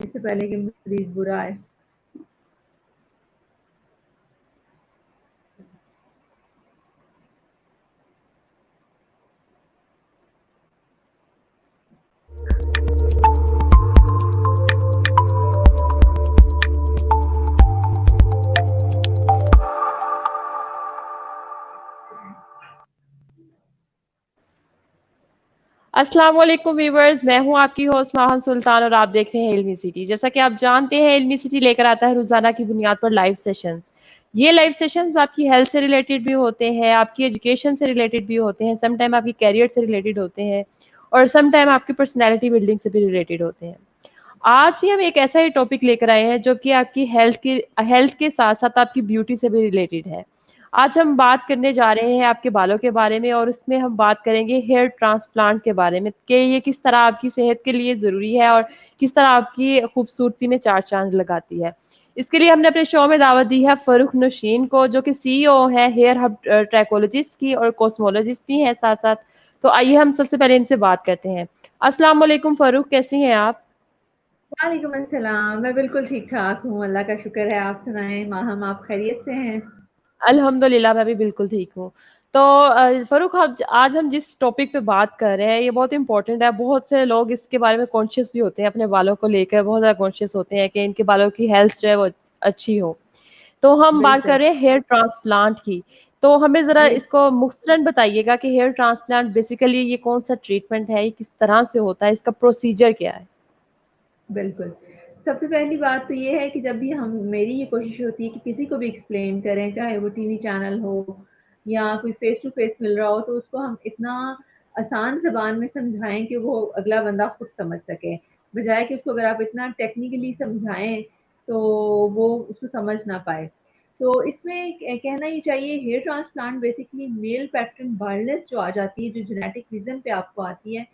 इससे पहले कि मजीद बुरा आए। अस्सलाम वालेकुम व्यूवर्स, मैं हूं आपकी होस्ट माहन सुल्तान और आप देख रहे हैं इल्मी सिटी। जैसा कि आप जानते हैं, इल्मी सिटी लेकर आता है रोजाना की बुनियाद पर लाइव सेशंस। ये लाइव सेशंस आपकी हेल्थ से रिलेटेड भी होते हैं, आपकी एजुकेशन से रिलेटेड भी होते हैं, सम टाइम आपकी कैरियर से रिलेटेड होते हैं और सम टाइम आपकी पर्सनैलिटी बिल्डिंग से भी रिलेटेड होते हैं। आज भी हम एक ऐसा ही टॉपिक लेकर आए हैं जो कि आपकी हेल्थ के साथ साथ आपकी ब्यूटी से भी रिलेटेड है। आज हम बात करने जा रहे हैं आपके बालों के बारे में और इसमें हम बात करेंगे हेयर ट्रांसप्लांट के बारे में कि ये किस तरह आपकी सेहत के लिए ज़रूरी है और किस तरह आपकी खूबसूरती में चार चांद लगाती है। इसके लिए हमने अपने शो में दावत दी है फरूख नौशीन को, जो कि सीईओ है हेयर हब ट्रैकोलॉजिस्ट की और कॉस्मोलॉजिस्ट भी है साथ साथ। तो आइए हम सबसे पहले इनसे बात करते हैं। अस्सलाम वालेकुम फरूख, कैसी हैं आप? वालेकुम अस्सलाम। मैं बिल्कुल ठीक ठाक हूँ, अल्लाह का शुक्र है। आप सुनाएं माहम, आप खैरियत से हैं? अल्हम्दुलिल्लाह, मैं भी बिल्कुल ठीक हूँ। तो फ़ारूक, आज हम जिस टॉपिक पे बात कर रहे हैं ये बहुत इंपॉर्टेंट है। बहुत से लोग इसके बारे में कॉन्शियस भी होते हैं, अपने बालों को लेकर बहुत ज़्यादा कॉन्शियस होते हैं कि इनके बालों की हेल्थ जो है वो अच्छी हो। तो हम बात कर बिल्कुल। रहे हैं हेयर ट्रांसप्लांट की। तो हमें ज़रा ये इसको मुख्तरन बताइएगा कि हेयर ट्रांसप्लांट बेसिकली ये कौन-सा ट्रीटमेंट है, ये किस तरह से होता है, इसका प्रोसीजर क्या है? बिल्कुल। सबसे पहली बात तो ये है कि जब भी हम मेरी ये कोशिश होती है कि किसी को भी एक्सप्लेन करें, चाहे वो टीवी चैनल हो या कोई फेस टू फेस मिल रहा हो, तो उसको हम इतना आसान ज़बान में समझाएँ कि वो अगला बंदा खुद समझ सके। बजाए कि उसको अगर आप इतना टेक्निकली समझाएँ, तो वो उसको समझ ना पाए। तो इसमें कहना ये चाहिए, hair transplant basically male pattern baldness जो आ जाती है, जो जेनेटिक रीज़न पे आपको आती है,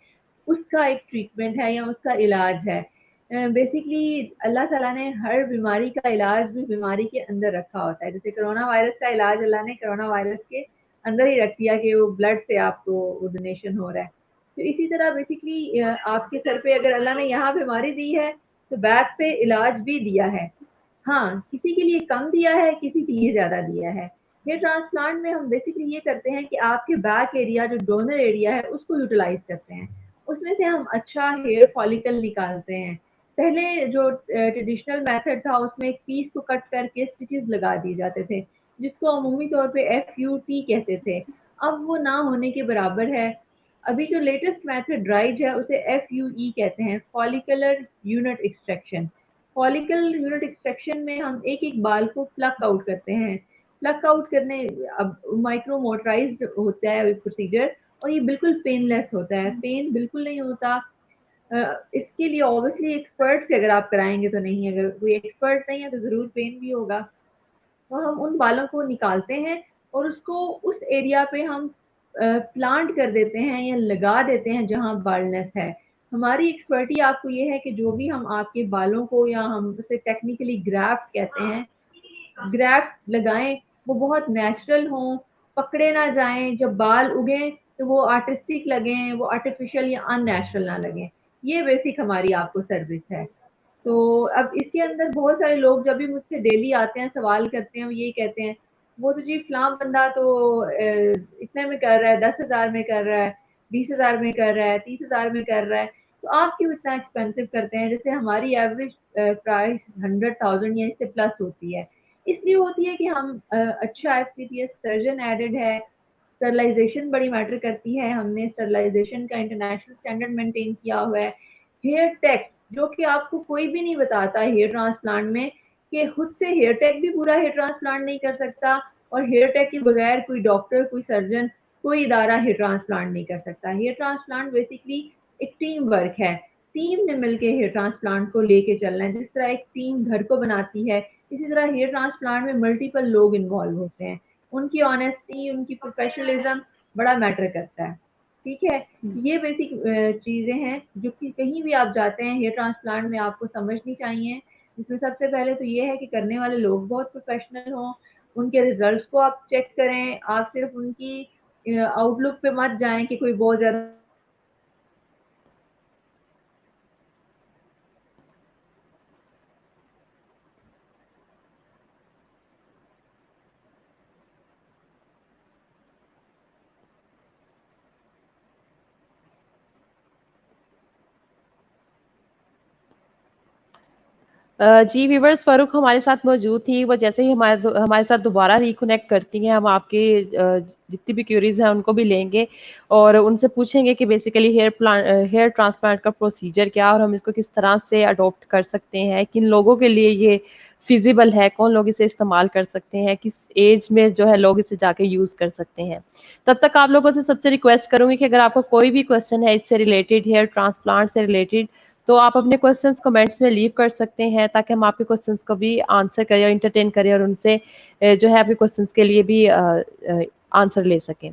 उसका एक ट्रीटमेंट है या उसका इलाज है। बेसिकली अल्लाह ताला ने हर बीमारी का इलाज भी बीमारी के अंदर रखा होता है। जैसे कोरोना वायरस का इलाज अल्लाह ने कोरोना वायरस के अंदर ही रख दिया कि वो ब्लड से आपको वो डोनेशन हो रहा है। तो इसी तरह बेसिकली आपके सर पे अगर अल्लाह ने यहाँ बीमारी दी है, तो बैक पे इलाज भी दिया है। हाँ, किसी के लिए कम दिया है, किसी के लिए ज़्यादा दिया है। हेयर ट्रांसप्लांट में हम बेसिकली ये करते हैं कि आपके बैक एरिया जो डोनर एरिया है, उसको यूटिलाइज़ करते हैं। उसमें से हम अच्छा हेयर फॉलिकल निकालते हैं। पहले जो ट्रेडिशनल मेथड था, उसमें एक पीस को कट करके स्टिचेस लगा दिए जाते थे, जिसको अमूमी तौर पे एफयूटी कहते थे। अब वो ना होने के बराबर है। अभी जो लेटेस्ट मेथड राइज है, उसे एफयूई कहते हैं, follicular unit extraction. Follicle unit extraction में हम एक-एक बाल को प्लक आउट करते हैं। प्लक आउट करने अब माइक्रो मोटराइज्ड होता है प्रोसीजर और ये बिल्कुल पेनलेस होता है। पेन बिल्कुल नहीं होता। इसके लिए ऑब्वियसली एक्सपर्ट से अगर आप कराएँगे तो नहीं, अगर कोई एक्सपर्ट नहीं है तो ज़रूर पेन भी होगा। तो हम उन बालों को निकालते हैं और उसको उस एरिया पे हम प्लांट कर देते हैं या लगा देते हैं जहाँ बाल्डनेस है। हमारी एक्सपर्टी आपको ये है कि जो भी हम आपके बालों को, या हम उसे टेक्निकली ग्राफ्ट कहते हैं, ग्राफ्ट लगाएँ, वो बहुत नेचुरल हों, पकड़े ना जाएँ, जब बाल उगें तो वो आर्टिस्टिक लगें, वो आर्टिफ़िशियल या अननेचुरल ना लगें। ये बेसिक हमारी आपको सर्विस है। तो अब इसके अंदर बहुत सारे लोग जब भी मुझसे डेली आते हैं, सवाल करते हैं, वो यही कहते हैं, वो तो जी फलाँ बंदा तो इतने में कर रहा है, 10,000 में कर रहा है, 20,000 में कर रहा है, 30,000 में कर रहा है, तो आप क्यों इतना एक्सपेंसिव करते हैं? जैसे हमारी एवरेज प्राइस 100,000 या इससे प्लस होती है। इसलिए होती है कि हम अच्छा एफसीपीएस सर्जन एडेड है, स्टरलाइज़ेशन बड़ी मैटर करती है, हमने स्टरलाइज़ेशन का इंटरनेशनल स्टैंडर्ड मेंटेन किया हुआ है। हेयर टेक, जो कि आपको कोई भी नहीं बताता हेयर ट्रांसप्लांट में, कि खुद से हेयर टेक भी पूरा हेयर ट्रांसप्लांट नहीं कर सकता और हेयर टेक के बगैर कोई डॉक्टर, कोई सर्जन, कोई इदारा हेयर ट्रांसप्लांट नहीं कर सकता। हेयर ट्रांसप्लांट बेसिकली एक टीम वर्क है। टीम ने मिलके हेयर ट्रांसप्लांट को लेके चलना है। जिस तरह एक टीम घर को बनाती है, इसी तरह हेयर ट्रांसप्लांट में मल्टीपल लोग इन्वॉल्व होते हैं। उनकी ऑनेस्टी, उनकी प्रोफेशनलिज्म बड़ा मैटर करता है। ठीक है? ये बेसिक चीज़ें हैं जो कि कहीं भी आप जाते हैं हेयर ट्रांसप्लांट में आपको समझनी चाहिए। जिसमें सबसे पहले तो ये है कि करने वाले लोग बहुत प्रोफेशनल हों, उनके रिज़ल्ट्स को आप चेक करें, आप सिर्फ़ उनकी आउटलुक पे मत जाएँ कि कोई बहुत ज़्यादा जी व्यूवर्स, फ़ारूक हमारे साथ मौजूद थी। वो जैसे ही हमारे साथ दोबारा रिकनेक्ट करती हैं, हम आपके जितनी भी क्यूरीज़ हैं उनको भी लेंगे और उनसे पूछेंगे कि बेसिकली हेयर ट्रांसप्लांट का प्रोसीजर क्या है और हम इसको किस तरह से अडॉप्ट कर सकते हैं, किन लोगों के लिए ये फ़िज़िबल है, कौन लोग इसे इस्तेमाल कर सकते हैं, किस एज में जो है लोग इसे जाके यूज़ कर सकते हैं। तब तक आप लोगों से सबसे रिक्वेस्ट करूँगी कि अगर आपको कोई भी क्वेश्चन है इससे रिलेटेड, हेयर ट्रांसप्लांट से रिलेटेड, तो आप अपने क्वेश्चंस कमेंट्स में लीव कर सकते हैं ताकि हम आपके क्वेश्चंस को भी आंसर करें और एंटरटेन करें और उनसे जो है आपके क्वेश्चंस के लिए भी आंसर ले सकें।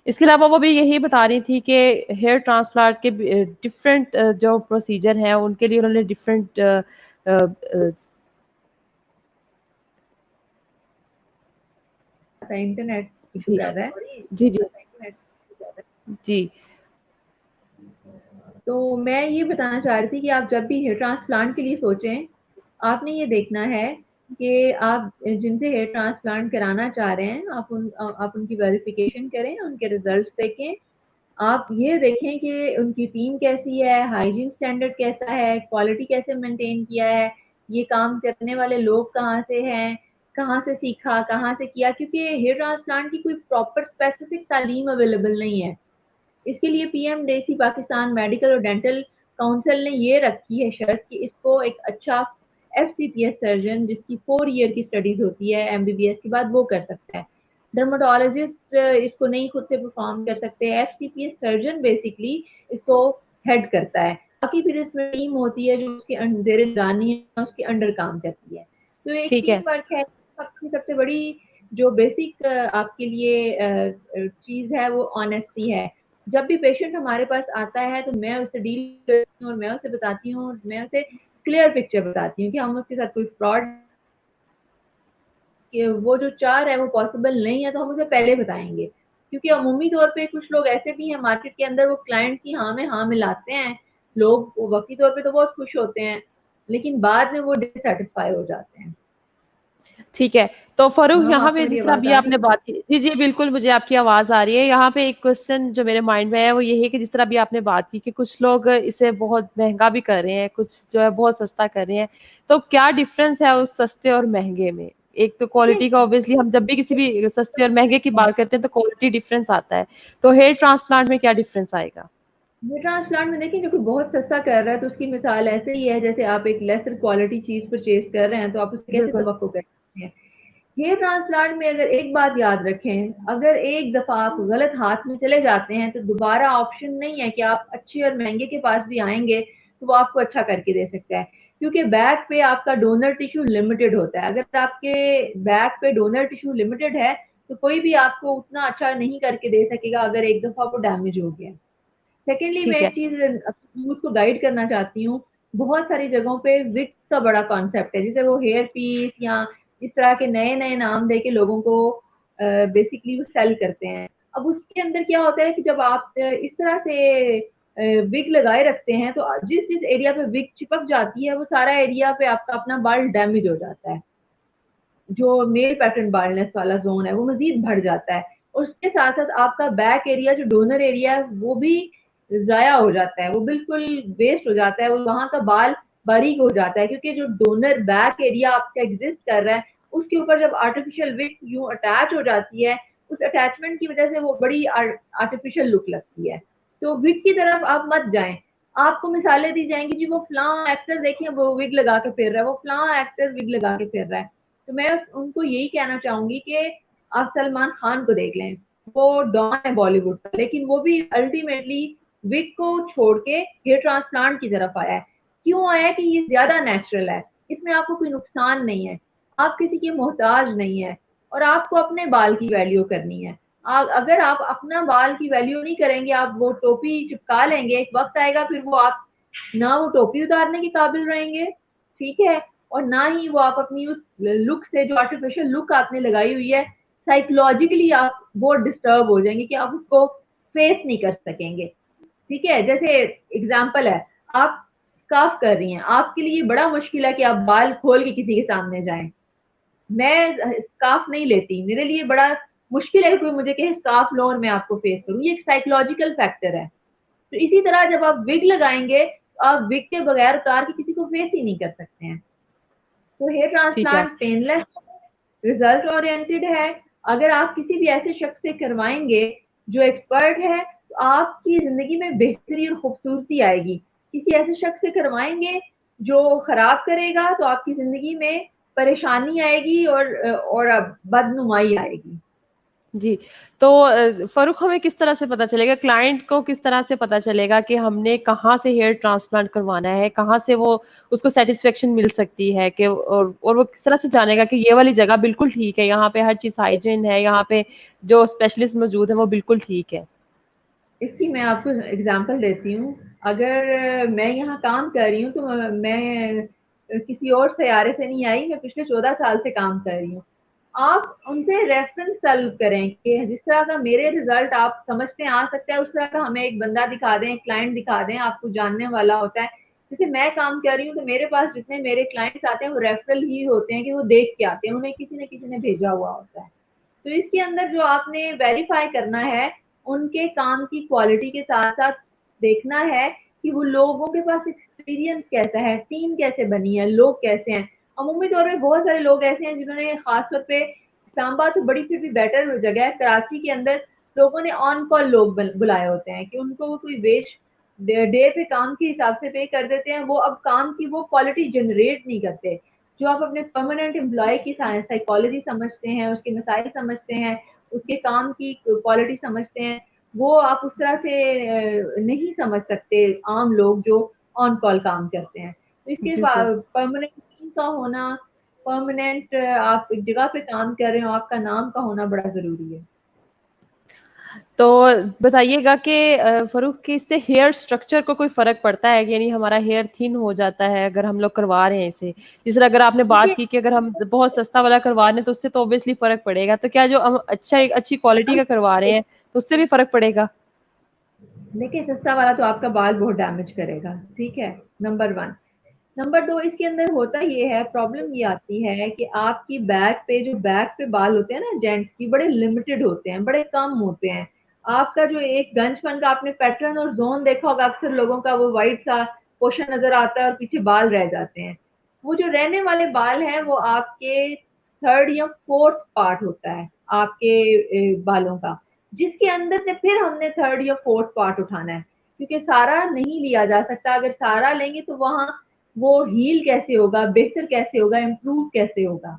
इसके अलावा वो भी यही बता रही थी कि हेयर ट्रांसप्लांट के डिफरेंट जो प्रोसीजर हैं उनके लिए उन्होंने डिफरेंट इंटरनेट इशू जी कर रहा है। जी जी जी तो मैं ये बताना चाह रही थी कि आप जब भी हेयर ट्रांसप्लांट के लिए सोचें, आपने ये देखना है कि आप जिनसे हेयर ट्रांसप्लांट कराना चाह रहे हैं, आप उनकी वेरिफिकेशन करें, उनके रिजल्ट्स देखें। आप ये देखें कि उनकी टीम कैसी है, हाइजीन स्टैंडर्ड कैसा है, क्वालिटी कैसे मेंटेन किया है, ये काम करने वाले लोग कहाँ से हैं, कहाँ से सीखा, कहाँ से किया, क्योंकि हेयर ट्रांसप्लांट की कोई प्रॉपर स्पेसिफिक तालीम अवेलेबल नहीं है। इसके लिए पीएमडेसी पाकिस्तान मेडिकल और डेंटल काउंसिल ने ये रखी है शर्त कि इसको एक अच्छा एफसीपीएस सर्जन जिसकी 4 ईयर की स्टडीज होती है एमबीबीएस के बाद वो कर सकता है। डर्माटोलॉजिस्ट इसको नहीं खुद से परफॉर्म कर सकते। एफसीपीएस सर्जन बेसिकली इसको हेड करता है, बाकी फिर इसमें टीम होती है जो उसके जेर निगरानी है, उसके अंडर काम करती है। तो एक ठीक है। टीम वर्क है। सबसे बड़ी जो बेसिक आपके लिए चीज है वो ऑनेस्टी है। जब भी पेशेंट हमारे पास आता है तो मैं उससे डील करती हूँ और मैं उसे बताती हूँ, मैं उसे क्लियर पिक्चर बताती हूँ कि हम उसके साथ कोई फ्रॉड कि वो जो चाह रहा है वो पॉसिबल नहीं है, तो हम उसे पहले बताएंगे। क्योंकि अमूमी तौर पे कुछ लोग ऐसे भी हैं मार्केट के अंदर, वो क्लाइंट की हाँ में हाँ मिलाते हैं। लोग वक्ती तौर पे तो बहुत खुश होते हैं, लेकिन बाद में वो डिससेटिस्फाई हो जाते हैं। ठीक है, तो फ़ारूक हम यहाँ आपको पे मेरी जिस तरह आवाज अभी आ रही आपने बात की, जी, जी, बिल्कुल मुझे आपकी आवाज़ आ रही है। यहाँ पे एक क्वेश्चन जो मेरे माइंड में है वो ये है कि जिस तरह अभी आपने बात की कि कुछ लोग इसे बहुत महँगा भी कर रहे हैं, कुछ जो है बहुत सस्ता कर रहे हैं। तो क्या डिफ़रेंस है उस सस्ते और महँगे में? एक तो क्वालिटी का ऑब्वियसली हम जब भी किसी भी सस्ते और महँगे की है। बात करते हैं तो क्वालिटी डिफ़रेंस आता है। तो हेयर ट्रांसप्लांट में क्या डिफ़रेंस आएगा? ये ट्रांसप्लांट में देखिए, जो कोई बहुत सस्ता कर रहा है तो उसकी मिसाल ऐसे ही है जैसे आप एक लेसर क्वालिटी चीज परचेज कर रहे हैं, तो आप उससे कैसे बिल्कुल। तवक्को करते हैं। हेयर ट्रांसप्लांट में अगर एक बात याद रखें, अगर एक दफा आप गलत हाथ में चले जाते हैं तो दोबारा ऑप्शन नहीं है कि आप अच्छे और महंगे के पास भी आएंगे तो वो आपको अच्छा करके दे सकता है। क्योंकि बैक पे आपका डोनर टिश्यू लिमिटेड होता है। अगर आपके बैक पे डोनर टिश्यू लिमिटेड है तो कोई भी आपको उतना अच्छा नहीं करके दे सकेगा अगर एक दफा वो डैमेज हो गया। सेकेंडली मैं ठीक है। एक चीज यूथ को गाइड करना चाहती हूँ। बहुत सारी जगहों पे विग का बड़ा कॉन्सेप्ट है, जिसे वो हेयर पीस या इस तरह के नए नए नाम दे के लोगों को बेसिकली वो सेल करते हैं। अब उसके अंदर क्या होता है कि जब आप इस तरह से विग लगाए रखते हैं तो जिस जिस एरिया पे विग चिपक जाती है वो सारा एरिया पे आपका अपना बाल डैमेज हो जाता है। जो मेल पैटर्न बाल्डनेस वाला जोन है वो मजीद बढ़ जाता है। और उसके साथ साथ आपका बैक एरिया जो डोनर एरिया है वो भी जाया हो जाता है, वो बिल्कुल वेस्ट हो जाता है, वो वहां का बाल बारीक हो जाता है। क्योंकि जो डोनर बैक एरिया आपका एग्जिस्ट कर रहा है उसके ऊपर जब आर्टिफिशियल विग यूं अटैच हो जाती है, उस अटैचमेंट की वजह से वो बड़ी आर्टिफिशियल लुक लगती है। तो विग की तरफ आप मत जाएं। आपको मिसालें दी जाएंगी, जी वो फलां एक्टर देखिए वो विग लगा के फिर रहा है, वो फलां एक्टर विग लगा के फिर रहा है। तो मैं उनको यही कहना चाहूंगी कि आप सलमान खान को देख लें, वो डॉन है बॉलीवुड का, लेकिन वो भी अल्टीमेटली विग को छोड़ के हेयर ट्रांसप्लांट की तरफ आया है। क्यों आया? कि ये ज्यादा नेचुरल है, इसमें आपको कोई नुकसान नहीं है, आप किसी के मोहताज नहीं है, और आपको अपने बाल की वैल्यू करनी है। अगर आप अपना बाल की वैल्यू नहीं करेंगे, आप वो टोपी चिपका लेंगे, एक वक्त आएगा फिर वो आप ना वो टोपी उतारने के काबिल रहेंगे, ठीक है, और ना ही वो आप अपनी उस लुक से, जो आर्टिफिशियल लुक आपने लगाई हुई है, साइकोलॉजिकली आप बहुत डिस्टर्ब हो जाएंगे कि आप उसको फेस नहीं कर सकेंगे। ठीक है, जैसे एग्जाम्पल है, आप स्कार्फ कर रही हैं, आपके लिए बड़ा मुश्किल है कि आप बाल खोल के किसी के सामने जाएं। मैं स्कार्फ नहीं लेती, मेरे लिए बड़ा मुश्किल है कि कोई मुझे कहे स्कार्फ लो और मैं आपको फेस करूं। ये एक साइकोलॉजिकल फैक्टर है। तो इसी तरह जब आप विग लगाएंगे, आप विग के बगैर उतार के किसी को फेस ही नहीं कर सकते हैं। तो हेयर ठीक है। ट्रांसप्लांट पेनलेस, रिजल्ट ओरिएंटेड है। अगर आप किसी भी ऐसे शख्स से करवाएंगे जो एक्सपर्ट है, तो आपकी जिंदगी में बेहतरी और खूबसूरती आएगी। किसी ऐसे शख्स से करवाएंगे जो खराब करेगा, तो आपकी जिंदगी में परेशानी आएगी और बदनुमाई आएगी। जी, तो फ़ारूक, हमें किस तरह से पता चलेगा, क्लाइंट को किस तरह से पता चलेगा कि हमने कहाँ से हेयर ट्रांसप्लांट करवाना है, कहाँ से वो उसको सैटिस्फैक्शन मिल सकती है कि और वो किस तरह से जानेगा कि ये वाली जगह बिल्कुल ठीक है, यहाँ पे हर चीज़ हाइजीन है, यहाँ पे जो स्पेशलिस्ट मौजूद है वो बिल्कुल ठीक है? इसकी मैं आपको एग्जांपल देती हूँ। अगर मैं यहाँ काम कर रही हूँ, तो मैं किसी और सयारे से नहीं आई, मैं पिछले 14 साल से काम कर रही हूँ। आप उनसे रेफरेंस तलब करें कि जिस तरह का मेरे रिजल्ट आप समझते हैं आ सकता है, उस तरह का हमें एक बंदा दिखा दें, एक क्लाइंट दिखा दें, आपको जानने वाला होता है। जैसे मैं काम कर रही हूँ, तो मेरे पास जितने मेरे क्लाइंट्स आते हैं वो रेफरल ही होते हैं, कि वो देख के आते हैं, उन्हें किसी न किसी ने भेजा हुआ होता है। तो इसके अंदर जो आपने वेरीफाई करना है, उनके काम की क्वालिटी के साथ साथ देखना है कि वो लोगों के पास एक्सपीरियंस कैसा है, टीम कैसे बनी है, लोग कैसे हैं। अमूमी तौर पे बहुत सारे लोग ऐसे हैं जिन्होंने, खासतौर पे इस्लामाबाद तो बड़ी फिर भी बेटर जगह है, कराची के अंदर लोगों ने ऑन कॉल लोग बुलाए होते हैं कि उनको वो कोई वेज डे पे काम के हिसाब से पे कर देते हैं। वो अब काम की वो क्वालिटी जनरेट नहीं करते जो आप अपने परमानेंट एम्प्लॉय की साइकोलॉजी समझते हैं, उसके मसाइल समझते हैं, उसके काम की क्वालिटी समझते हैं। वो आप उस तरह से नहीं समझ सकते आम लोग जो ऑन कॉल काम करते हैं। तो इसके बिल्कुल। परमानेंट टीम का होना, परमानेंट आप एक जगह पे काम कर रहे हो, आपका नाम का होना बड़ा जरूरी है। तो बताइएगा कि फ़ारूक, कि इससे हेयर स्ट्रक्चर को कोई फ़र्क पड़ता है? यानी हमारा हेयर थिन हो जाता है अगर हम लोग करवा रहे हैं इसे? जिस तरह अगर आपने बात देखिए, की कि अगर हम बहुत सस्ता वाला करवा रहे हैं तो उससे तो ऑब्वियसली फ़र्क पड़ेगा। तो क्या जो हम अच्छी क्वालिटी का करवा रहे हैं तो उससे भी फ़र्क पड़ेगा? देखिए सस्ता वाला तो आपका बाल बहुत डैमेज करेगा, ठीक है, नंबर वन। नंबर दो, इसके अंदर होता ये है, प्रॉब्लम ये आती है कि आपकी बैक पे बाल होते हैं ना जेंट्स की, बड़े लिमिटेड होते हैं, बड़े कम होते हैं। आपका जो एक गंजपन का आपने पैटर्न और जोन देखा होगा, अक्सर लोगों का वो वाइट सा पोर्शन नजर आता है और पीछे बाल रह जाते हैं। वो जो रहने वाले बाल हैं वो आपके थर्ड या फोर्थ पार्ट होता है आपके बालों का, जिसके अंदर से फिर हमने थर्ड या फोर्थ पार्ट उठाना है, क्योंकि सारा नहीं लिया जा सकता। अगर सारा लेंगे तो वहां वो हील कैसे होगा, बेहतर कैसे होगा, इम्प्रूव कैसे होगा।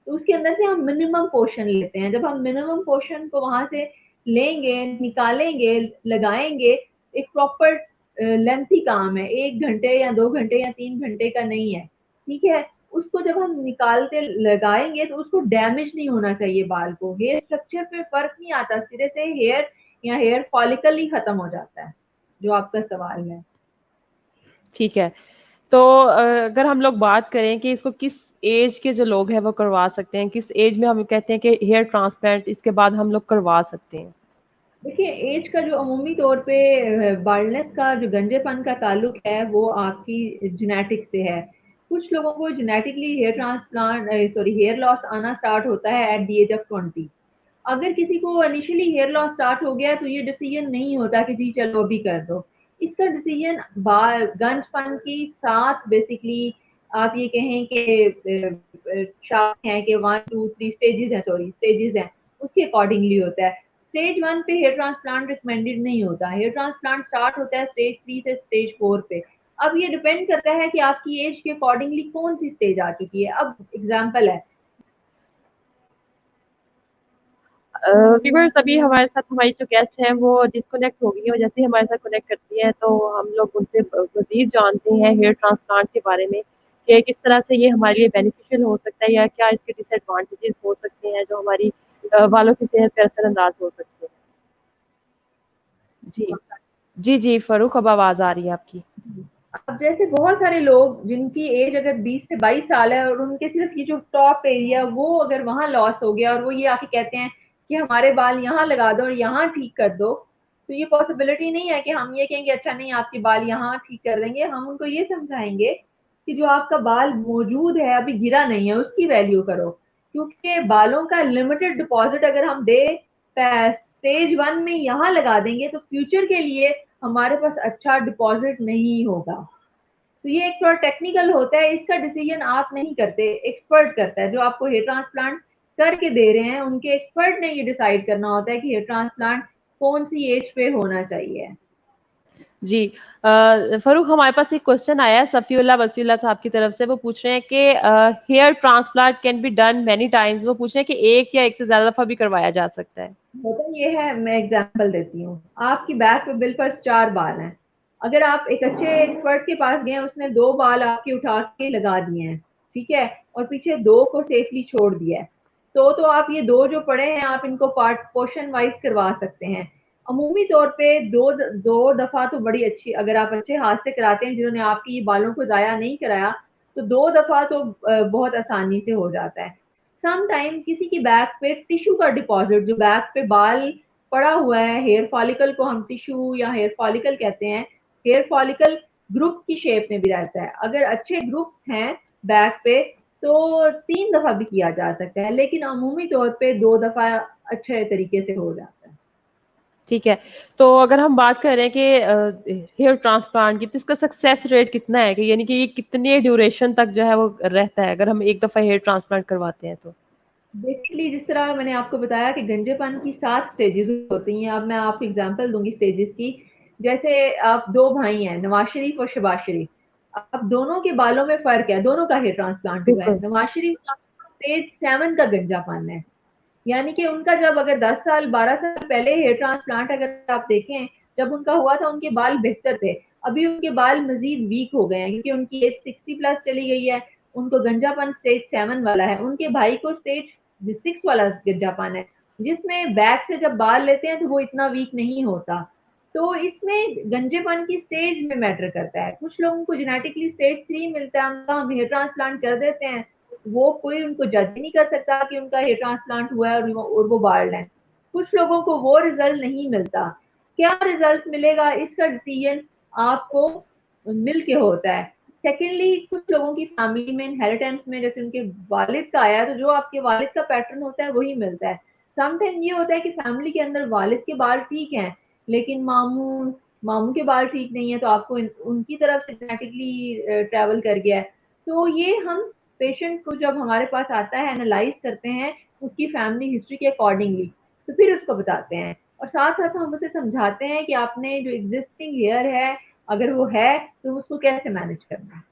तो उसके अंदर से हम मिनिमम पोर्शन लेते हैं। जब हम मिनिमम पोर्शन को वहां से लेंगे, निकालेंगे, लगाएंगे, एक प्रॉपर लेंथी काम है, 1 घंटे या 2 घंटे या 3 घंटे का नहीं है, ठीक है। उसको जब हम निकालते लगाएंगे तो उसको डैमेज नहीं होना चाहिए बाल को। हेयर स्ट्रक्चर पे फर्क नहीं आता, सिरे से हेयर या हेयर फॉलिकल ही खत्म हो जाता है, जो आपका सवाल है। ठीक है। तो अगर हम लोग बात करें कि इसको किस एज के जो लोग हैं वो करवा सकते हैं, किस एज में हम कहते हैं कि हेयर ट्रांसप्लांट इसके बाद हम लोग करवा सकते हैं? देखिए, एज का जो अमूमी तौर पे बाल्डनेस का जो गंजेपन का ताल्लुक है वो आपकी जेनेटिक्स से है। कुछ लोगों को genetically hair transplant sorry hair loss आना स्टार्ट होता है एट द एज ऑफ 20। अगर किसी को इनिशियली हेयर लॉस स्टार्ट हो गया तो ये डिसीजन नहीं होता कि जी चलो अभी कर दो। इसका डिसीजन बाल गंजपन की साथ बेसिकली आप ये कहें कि शाख हैं कि 1 2 3 स्टेजेस हैं, सॉरी स्टेजेस हैं, उसके अकॉर्डिंगली होता है। स्टेज 1 पे हेयर ट्रांसप्लांट रिकमेंडेड नहीं होता, हेयर ट्रांसप्लांट स्टार्ट होता है स्टेज 3 से स्टेज 4 पे। अब ये डिपेंड करता है कि आपकी एज के अकॉर्डिंगली कौन सी स्टेज आ चुकी है। अब एग्जाम्पल है, व्यूअर्स, अभी हमारे साथ हमारी जो गेस्ट हैं वो डिस्कनेक्ट हो गई है, और जैसे ही हमारे साथ कनेक्ट करती है तो हम लोग उनसे मजीद जानते हैं हेयर ट्रांसप्लांट के बारे में, कि किस तरह से ये हमारे लिए बेनिफिशियल हो सकता है या क्या इसके डिसएडवांटेजेस हो सकते हैं जो हमारी बालों की सेहत पर असरअंदाज हो सकते हैं। जी, जी, जी फारूक, अब आवाज आ रही है आपकी। अब जैसे बहुत सारे लोग जिनकी एज अगर 20 से 22 साल है और उनके सिर्फ ये जो टॉप एरिया वो अगर वहां लॉस हो गया और वो ये आके कहते हैं कि हमारे बाल यहाँ लगा दो और यहाँ ठीक कर दो, तो ये पॉसिबिलिटी नहीं है कि हम ये कहेंगे अच्छा नहीं आपके बाल यहाँ ठीक कर देंगे। हम उनको ये समझाएंगे कि जो आपका बाल मौजूद है अभी गिरा नहीं है उसकी वैल्यू करो, क्योंकि बालों का लिमिटेड डिपॉजिट अगर हम दे स्टेज 1 में यहाँ लगा देंगे तो फ्यूचर के लिए हमारे पास अच्छा डिपॉजिट नहीं होगा। तो ये एक थोड़ा टेक्निकल होता है, इसका डिसीजन आप नहीं करते, एक्सपर्ट करता है। जो आपको हेयर ट्रांसप्लांट करके दे रहे हैं उनके एक्सपर्ट ने ये डिसाइड करना होता है कि हेयर ट्रांसप्लांट कौन सी एज पे होना चाहिए। जी फरूक, हमारे पास एक क्वेश्चन आया है सफीउल्लाह वसीउल्लाह साहब की तरफ से। वो पूछ रहे हैं कि hair transplant can be done many times. वो पूछ रहे हैं कि एक या एक से ज्यादा दफा भी करवाया जा सकता है। होता ये है, मैं एग्जांपल देती हूँ। आपकी बैक पे बिलफर्ज 4 बाल हैं। अगर आप एक अच्छे एक्सपर्ट के पास गए, उसने 2 बाल आपके उठा के लगा दिए हैं, ठीक है, और पीछे 2 को सेफली छोड़ दिया है, तो आप ये 2 जो पड़े हैं आप इनको पार्ट पोर्शन वाइज करवा सकते हैं। अमूमी तौर पे दो दफा तो बड़ी अच्छी, अगर आप अच्छे हाथ से कराते हैं जिन्होंने आपकी बालों को जाया नहीं कराया, तो 2 दफा तो बहुत आसानी से हो जाता है। सम टाइम किसी की बैक पे टिश्यू का डिपॉजिट, जो बैक पे बाल पड़ा हुआ है, हेयर फॉलिकल को हम टिश्यू या हेयर फॉलिकल कहते हैं, हेयर फॉलिकल ग्रुप की शेप में भी रहता है। अगर अच्छे ग्रुप्स हैं बैक पे तो 3 दफा भी किया जा सकता है, लेकिन अमूमी तौर पे 2 दफा अच्छे तरीके से हो जाता है। ठीक है, तो अगर हम बात करें कि हेयर ट्रांसप्लांट की, तो इसका सक्सेस रेट कितना है, कि यानी कि ये कितने ड्यूरेशन तक जो है वो रहता है अगर हम एक दफा हेयर ट्रांसप्लांट करवाते हैं तो? बेसिकली जिस तरह मैंने आपको बताया कि गंजेपन की 7 स्टेजेस होती हैं। अब मैं आपको एग्जांपल दूंगी स्टेजेस की। जैसे आप 2 भाई हैं, नवाज शरीफ और शहबाज शरीफ। अब दोनों के बालों में फर्क है, दोनों का हेयर ट्रांसप्लांट हुआ है। बिल्कुल। नवाज शरीफ का स्टेज 7 का गंजापन है, यानी कि उनका जब अगर 10 साल 12 साल पहले हेयर ट्रांसप्लांट अगर आप देखें, जब उनका हुआ था उनके बाल बेहतर थे। अभी उनके बाल मजीद वीक हो गए हैं क्योंकि उनकी एज 60 प्लस चली गई है। उनको गंजापन स्टेज 7 वाला है, उनके भाई को स्टेज 6 वाला गंजापन है, जिसमें बैक से जब बाल लेते हैं तो वो इतना वीक नहीं होता। तो इसमें गंजेपन की स्टेज में मैटर करता है। कुछ लोगों को जेनेटिकली स्टेज 3 मिलता है, उनका हम हेयर ट्रांसप्लांट कर देते हैं, वो कोई उनको जज ही नहीं कर सकता कि उनका हेयर ट्रांसप्लांट हुआ है और वो बाल्ड है। कुछ लोगों को वो रिजल्ट नहीं मिलता। क्या रिजल्ट मिलेगा इसका डिसीजन आपको मिल के होता है। सेकेंडली, कुछ लोगों की फैमिली में इनहेरिटेंस में, जैसे उनके वालिद का आया तो जो आपके वालिद का पैटर्न होता है वही मिलता है। समटाइम ये होता है कि फैमिली के अंदर वालिद के बाल ठीक हैं, लेकिन मामू मामू के बाल ठीक नहीं है, तो आपको उनकी तरफ से जेनेटिकली ट्रेवल कर गया है। तो ये हम पेशेंट को जब हमारे पास आता है एनालाइज करते हैं उसकी फैमिली हिस्ट्री के अकॉर्डिंगली, तो फिर उसको बताते हैं और साथ साथ हम उसे समझाते हैं कि आपने जो एग्जिस्टिंग हेयर है अगर वो है तो उसको कैसे मैनेज करना है।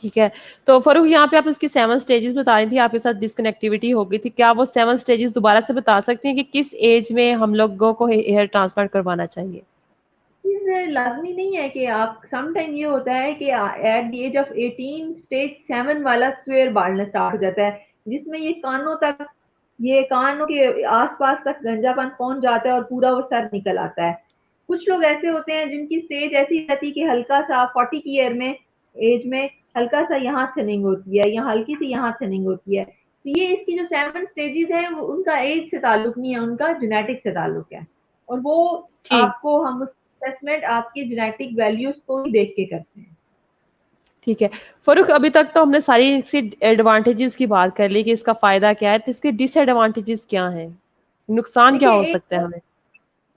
ठीक है, तो फरूक यहाँ पे आप इसकी 7 स्टेजेस बता रही थी, आपके साथ डिस्कनेक्टिविटी हो गई थी। क्या वो 7 स्टेजेस दोबारा से बता सकती हैं कि किस एज में हम लोगों को हेयर ट्रांसप्लांट करवाना चाहिए? चीज़ लाज़मी नहीं है कि आप, सम टाइम ये होता है कि at the age of 18 stage 7 वाला स्वेयर बाल्डनेस स्टार्ट हो जाता है, जिसमें ये कानों तक, ये कानों के आसपास तक गंजापन पहुंच जाता है और पूरा वो सर निकल आता है। कुछ लोग ऐसे होते हैं जिनकी स्टेज ऐसी रहती है कि हल्का सा 40 की ईयर में, एज में हल्का सा यहाँ थिनिंग होती है या हल्की सी यहाँ थिनिंग होती है। तो ये इसकी जो 7 स्टेजेस हैं वो उनका एज से ताल्लुक नहीं है, उनका जेनेटिक से ताल्लुक है। और वो ठीक आपको हम उस असेसमेंट आपकी जेनेटिक वैल्यूज को ही देख के करते हैं। ठीक है। फरूक, अभी तक तो हमने सारी इसकी एडवांटेजेस की बात कर ली कि इसका फायदा क्या है, तो इसके डिसएडवांटेजेस क्या हैं? नुकसान क्या हो देखिए, एक सकता है हमें?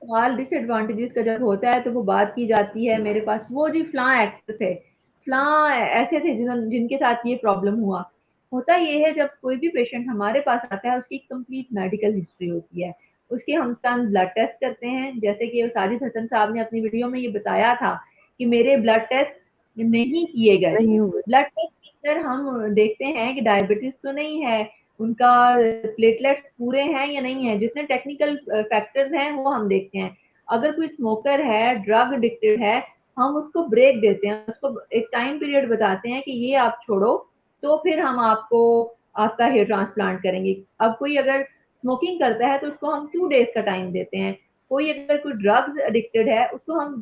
सवाल डिसएडवांटेजेस का जब होता है तो वो बात की जाती है, मेरे पास वो जी फलां एक्टर थे, फलां ऐसे थे जिनके साथ ये प्रॉब्लम हुआ। होता ये है, जब कोई भी पेशेंट हमारे पास आता है उसकी कंप्लीट मेडिकल हिस्ट्री होती है, उसके हम चंद ब्लड टेस्ट करते हैं, जैसे कि साजिद हसन साहब ने अपनी वीडियो में ये बताया था कि मेरे ब्लड टेस्ट नहीं किए गए। नहीं हुए। ब्लड टेस्ट के अंदर हम देखते हैं कि डायबिटीज तो नहीं है, उनका प्लेटलेट्स पूरे हैं या नहीं है, जितने टेक्निकल फैक्टर्स हैं वो हम देखते हैं। अगर कोई स्मोकर है, ड्रग एडिक्टेड है, हम उसको ब्रेक देते हैं, उसको एक टाइम पीरियड बताते हैं कि ये आप छोड़ो, तो फिर हम आपको आपका हेयर ट्रांसप्लांट करेंगे। अब कोई अगर स्मोकिंग करता है तो उसको हम 2 डेज का टाइम देते हैं। कोई अगर कोई ड्रग्स एडिक्टेड है उसको हम,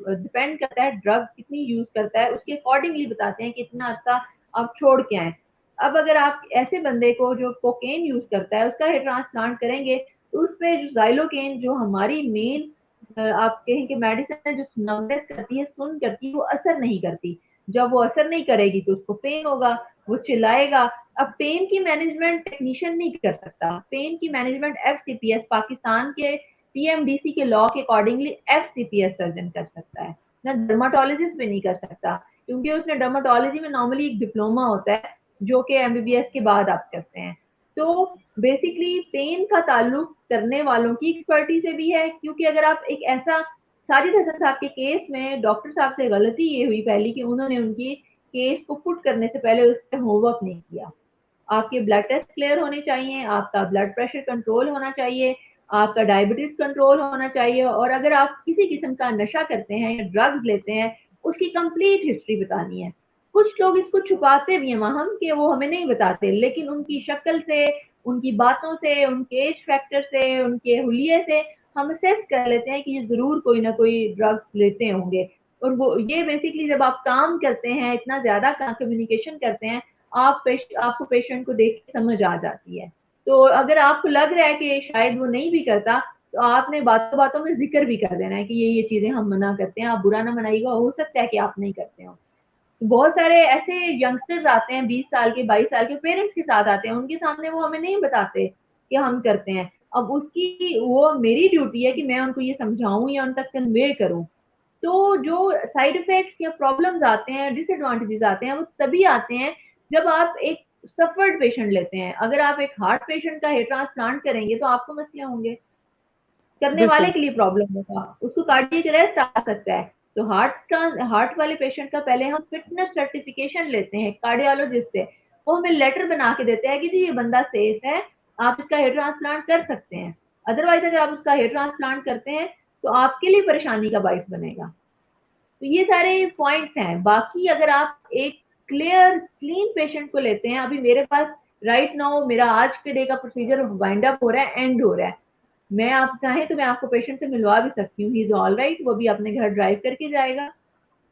डिपेंड करता है ड्रग कितनी यूज करता है, उसके अकॉर्डिंगली बताते हैं कि इतना अरसा आप छोड़ के आए। अब अगर आप ऐसे बंदे को जो कोकेन यूज करता है उसका हेयर ट्रांसप्लांट करेंगे, तो उस पे जो जाइलोकेन जो हमारी मेन आप कहें कि मेडिसिन है जो नमनेस करती है, सुन करती है, वो असर नहीं करती। जब वो असर नहीं करेगी तो उसको पेन होगा, वो चिल्लाएगा। अब पेन की मैनेजमेंट टेक्नीशियन नहीं कर सकता, पेन की मैनेजमेंट एफसीपीएस, पाकिस्तान के पीएमडीसी के लॉ के अकॉर्डिंगली एफसीपीएस सर्जन कर सकता है, ना डर्माटोलॉजिस्ट भी नहीं कर सकता। क्योंकि उसने डर्माटोलॉजी में नॉर्मली एक डिप्लोमा होता है जो कि एमबीबीएस के बाद आप करते हैं। तो बेसिकली पेन का ताल्लुक करने वालों की एक्सपर्टी से भी है, क्योंकि अगर आप एक ऐसा साजिद हसन साहब के केस में डॉक्टर साहब से गलती ये हुई पहली कि उन्होंने उनकी केस को पुट करने से पहले उस पर होमवर्क नहीं किया। आपके ब्लड टेस्ट क्लियर होने चाहिए, आपका ब्लड प्रेशर कंट्रोल होना चाहिए, आपका डायबिटीज कंट्रोल होना चाहिए, और अगर आप किसी किस्म का नशा करते हैं या ड्रग्स लेते हैं उसकी कंप्लीट हिस्ट्री बतानी है। कुछ लोग इसको छुपाते भी हैं वहम कि वो हमें नहीं बताते, लेकिन उनकी शक्ल से, उनकी बातों से, उनके एज फैक्टर से, उनके हुलिये से हम असेस कर लेते हैं कि ये जरूर कोई ना कोई ड्रग्स लेते होंगे। और वो ये बेसिकली जब आप काम करते हैं, इतना ज्यादा कम्युनिकेशन करते हैं, आपको पेशेंट को देख के समझ आ जाती है। तो अगर आपको लग रहा है कि शायद वो नहीं भी करता, तो आपने बातों बातों में जिक्र भी कर देना है कि ये चीजें हम मना करते हैं, आप बुरा ना मनाइएगा, हो सकता है कि आप नहीं करते हो। बहुत सारे ऐसे यंगस्टर्स आते हैं 20 साल के, 22 साल के, पेरेंट्स के साथ आते हैं, उनके सामने वो हमें नहीं बताते कि हम करते हैं। अब उसकी वो मेरी ड्यूटी है कि मैं उनको ये समझाऊं या उन तक कन्वे करूं। तो जो साइड इफेक्ट्स या प्रॉब्लम्स आते हैं, डिसएडवांटेजेस आते हैं, वो तभी आते हैं जब आप एक सफर्ड पेशेंट लेते हैं। अगर आप एक हार्ट पेशेंट का हेयर ट्रांसप्लांट करेंगे तो आपको मसले होंगे, करने वाले बिल्कुल। के लिए प्रॉब्लम होगा, उसको कार्डियक अरेस्ट आ सकता है। तो हार्ट वाले पेशेंट का पहले हम फिटनेस सर्टिफिकेशन लेते हैं कार्डियोलॉजिस्ट से, वो हमें लेटर बना के देते हैं कि जी ये बंदा सेफ है, आप इसका हेयर ट्रांसप्लांट कर सकते हैं। अदरवाइज अगर आप उसका हेयर ट्रांसप्लांट करते हैं तो आपके लिए परेशानी का बाइस बनेगा। तो ये सारे पॉइंट्स हैं। बाकी अगर आप एक क्लियर क्लीन पेशेंट को लेते हैं, अभी मेरे पास राइट नाउ मेरा आज के डे का प्रोसीजर वाइंड अप हो रहा है, एंड हो रहा है, मैं आप चाहें तो मैं आपको पेशेंट से मिलवा भी सकती हूँ, ही इज ऑल राइट, वो भी अपने घर ड्राइव करके जाएगा।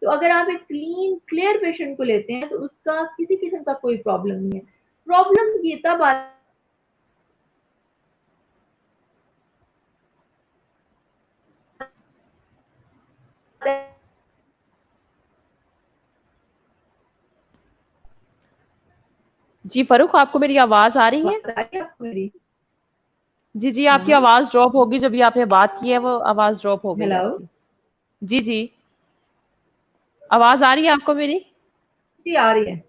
तो अगर आप एक क्लीन क्लियर पेशेंट को लेते हैं तो उसका किसी किस्म का कोई प्रॉब्लम नहीं है। प्रॉब्लम ये तब आता है। जी फरूक, आपको मेरी आवाज आ रही है? आपको मेरी? जी जी, आपकी हाँ, आवाज ड्रॉप होगी, जब भी आपने बात की है वो आवाज ड्रॉप हो गई हेलो, आपकी। जी जी, आवाज आ रही है आपको मेरी? जी आ रही है।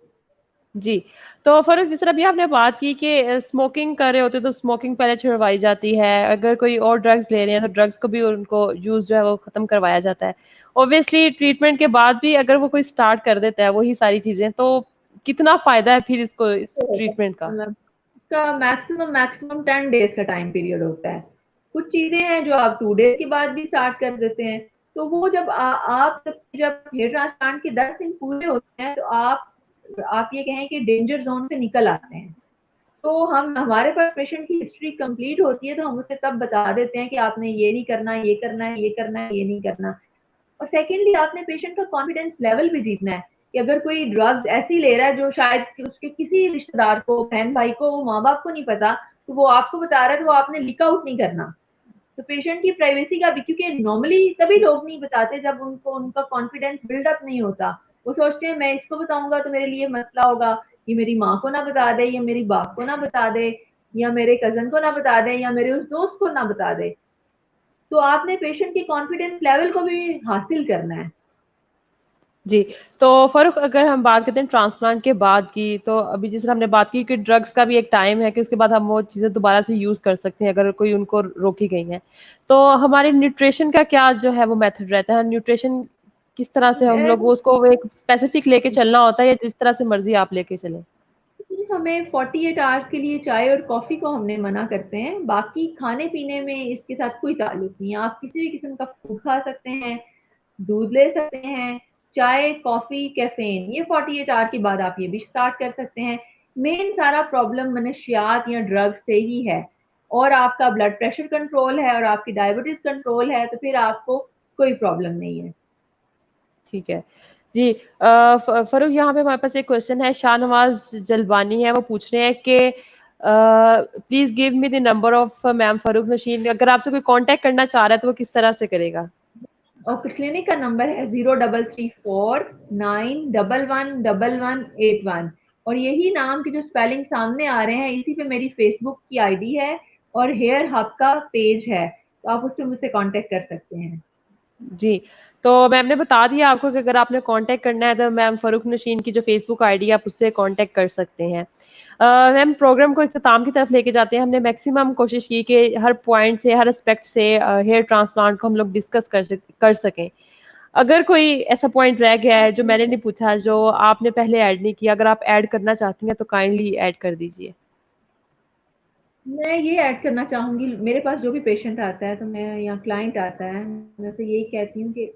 जी। तो फरूक, जिस तरह भी आपने बात की कि स्मोकिंग कर रहे होते तो स्मोकिंग पहले छुड़वाई जाती है, अगर कोई और ड्रग्स ले रहे हैं तो ड्रग्स को भी उनको यूज जो है वो खत्म करवाया जाता है। ऑब्वियसली ट्रीटमेंट के बाद भी अगर वो कोई स्टार्ट कर देता है वही सारी चीजें, तो कितना फायदा है फिर इसको, इस ट्रीटमेंट का? इसका मैक्सिमम मैक्सिमम 10 डेज का टाइम पीरियड होता है। कुछ चीजें हैं जो आप 2 डेज के बाद भी स्टार्ट कर देते हैं। तो वो जब आप जब हेयर ट्रांसप्लांट के 10 दिन पूरे होते हैं तो आप ये कहें कि डेंजर जोन से निकल आते हैं। तो हम हमारे पास पेशेंट की हिस्ट्री कंप्लीट होती है तो हम उसे तब बता देते हैं कि आपने ये नहीं करना, ये करना है, ये करना है, ये नहीं करना। और सेकेंडली आपने पेशेंट का कॉन्फिडेंस लेवल भी जीतना है कि अगर कोई ड्रग्स ऐसी ले रहा है जो शायद उसके किसी रिश्तेदार को, बहन भाई को, माँ बाप को नहीं पता, तो वो आपको बता रहा है, तो वो आपने लीक आउट नहीं करना। तो पेशेंट की प्राइवेसी का भी, क्योंकि नॉर्मली तभी लोग नहीं बताते जब उनको उनका कॉन्फिडेंस बिल्डअप नहीं होता। वो सोचते हैं मैं इसको बताऊंगा तो मेरे लिए मसला होगा, ये मेरी माँ को ना बता दे, या मेरी बाप को ना बता दे, या मेरे कजन को ना बता दे, या मेरे उस दोस्त को ना बता दे। तो आपने पेशेंट के कॉन्फिडेंस लेवल को भी हासिल करना है। जी। तो फ़ारूक, अगर हम बात करते हैं ट्रांसप्लांट के बाद की, तो अभी जिस तरह हमने बात की कि ड्रग्स का भी एक टाइम है कि उसके बाद हम वो चीज़ें दोबारा से यूज़ कर सकते हैं अगर कोई उनको रोकी गई हैं। तो हमारे न्यूट्रिशन का क्या जो है वो मेथड रहता है? न्यूट्रिशन किस तरह से हम लोग उसको वो एक स्पेसिफिक लेके चलना होता है या जिस तरह से मर्ज़ी आप लेके चलें? सिर्फ हमें 48 आवर्स के लिए चाय और कॉफी को हमने मना करते हैं, बाकी खाने पीने में इसके साथ कोई ताल्लुक नहीं है। आप किसी भी किस्म का फूड खा सकते हैं, दूध ले सकते हैं, चाय, कॉफी, कैफीन, ये 48 आवर के बाद आप ये भी स्टार्ट कर सकते हैं। मेन सारा प्रॉब्लम मनशियात या ड्रग से ही है, और आपका ब्लड प्रेशर कंट्रोल है और आपकी डायबिटीज कंट्रोल है, तो फिर आपको कोई प्रॉब्लम नहीं है। ठीक है। जी, फ़ारूक, यहाँ पे हमारे पास एक क्वेश्चन है, शाहनवाज़ जलवानी है, वो पूछ रहे हैं कि please give me the number of ma'am Farooq Nasheen, अगर आपसे कोई कॉन्टैक्ट करना चाह रहा है तो वो किस तरह से करेगा? और क्लिनिक का नंबर है 0334911181, और यही नाम के जो स्पेलिंग सामने आ रहे हैं इसी पे मेरी फेसबुक की आईडी है और हेयर हब का पेज है, तो आप उस पर मुझसे कांटेक्ट कर सकते हैं। जी। तो मैम ने बता दिया आपको कि अगर आपने कांटेक्ट करना है तो मैम फ़ारूक नशीन की जो फेसबुक आईडी है आप उससे कांटेक्ट कर सकते हैं। मैम प्रोग्राम को इख्तिताम की तरफ लेके जाते हैं। हमने मैक्सिमम कोशिश की कि हर पॉइंट से, हर एस्पेक्ट से हेयर ट्रांसप्लांट को हम लोग डिस्कस कर सकें। अगर कोई ऐसा पॉइंट रह गया है जो मैंने नहीं पूछा, जो आपने पहले ऐड नहीं किया, अगर आप ऐड करना चाहती हैं तो काइंडली ऐड कर दीजिए। मैं ये ऐड करना चाहूंगी, मेरे पास जो भी पेशेंट आता है तो मैं या क्लाइंट आता है, मैं उसे यही कहती हूँ कि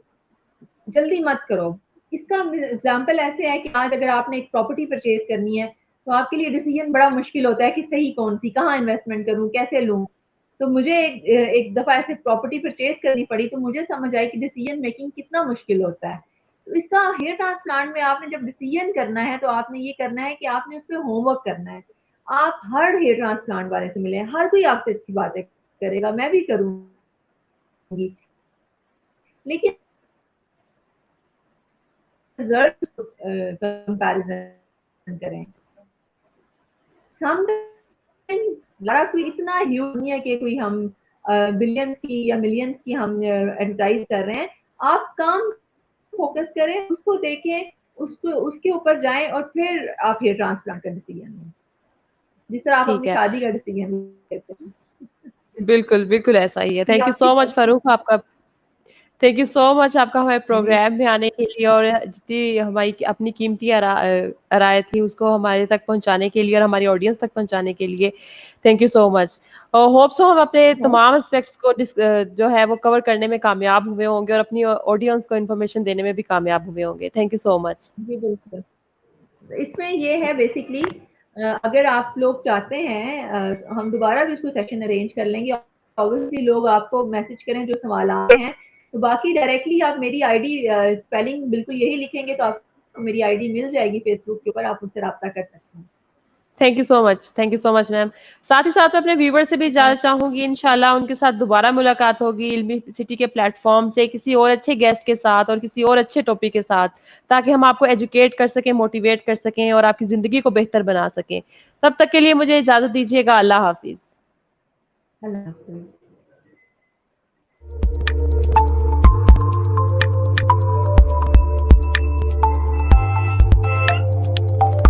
जल्दी मत करो। इसका एग्जाम्पल ऐसे है कि आज अगर आपने एक प्रॉपर्टी परचेज करनी है तो आपके लिए डिसीजन बड़ा मुश्किल होता है कि सही कौन सी, कहाँ इन्वेस्टमेंट करूं, कैसे लूं। तो मुझे एक दफा ऐसे प्रॉपर्टी परचेज करनी पड़ी तो मुझे समझ आई कि डिसीजन मेकिंग कितना मुश्किल होता है। तो इसका हेयर ट्रांसप्लांट में आपने जब डिसीजन करना है तो आपने ये करना है कि आपने उस पर होमवर्क करना है। आप हर हेयर ट्रांसप्लांट वाले से मिले, हर कोई आपसे अच्छी बातें करेगा, मैं भी करूंगी, लेकिन रिजल्ट कंपैरिजन करें। हमारा कोई इतना ह्यूज नहीं है कि कोई हम बिलियंस की या मिलियंस की हम एडवर्टाइज कर रहे हैं। आप काम फोकस करें, उसको देखें, उसको उसके ऊपर जाएं और फिर आप हेयर ट्रांसप्लांट का डिसीजन लें, जिस तरह आप ठीक अपनी है। शादी का डिसीजन लेते हैं बिल्कुल, बिल्कुल ऐसा ही है। कि थैंक यू आपकी सो मच फ़ारूक आपका। थैंक यू सो मच आपका हमारे जी प्रोग्राम में आने के लिए और जितनी हमारी अपनी कीमती राय थी उसको हमारे तक पहुंचाने के लिए और हमारी ऑडियंस तक पहुंचाने के लिए थैंक यू सो मच। और होप सो हम अपने तमाम एस्पेक्ट्स को जो है वो कवर करने में कामयाब हुए होंगे और अपनी ऑडियंस को इन्फॉर्मेशन देने में भी कामयाब हुए होंगे। Thank you so much. जी बिल्कुल। इसमें ये है बेसिकली, अगर आप लोग चाहते हैं हम दोबारा भी इसको सेशन अरेंज कर लेंगे। ऑब्वियसली लोग आपको मैसेज करें जो सवाल आते हैं, तो बाकी डायरेक्टली आप मेरी आईडी स्पेलिंग बिल्कुल यही लिखेंगे तो आपको मेरी आईडी मिल जाएगी फेसबुक के ऊपर, आप मुझसे रब्ता कर सकते हैं। Thank you so much, thank you so much ma'am. साथ ही साथ मैं अपने व्यूवर से भी जानना चाहूंगी, इंशाल्लाह उनके साथ दोबारा मुलाकात होगी इल्मी सिटी के प्लेटफॉर्म से किसी और अच्छे गेस्ट के साथ और किसी और अच्छे टॉपिक के साथ, ताकि हम आपको एजुकेट कर सकें, मोटिवेट कर सकें और आपकी जिंदगी को बेहतर बना सकें। तब तक के लिए मुझे इजाजत दीजिएगा। अल्लाह हाफिज। अल्लाह हाफिज।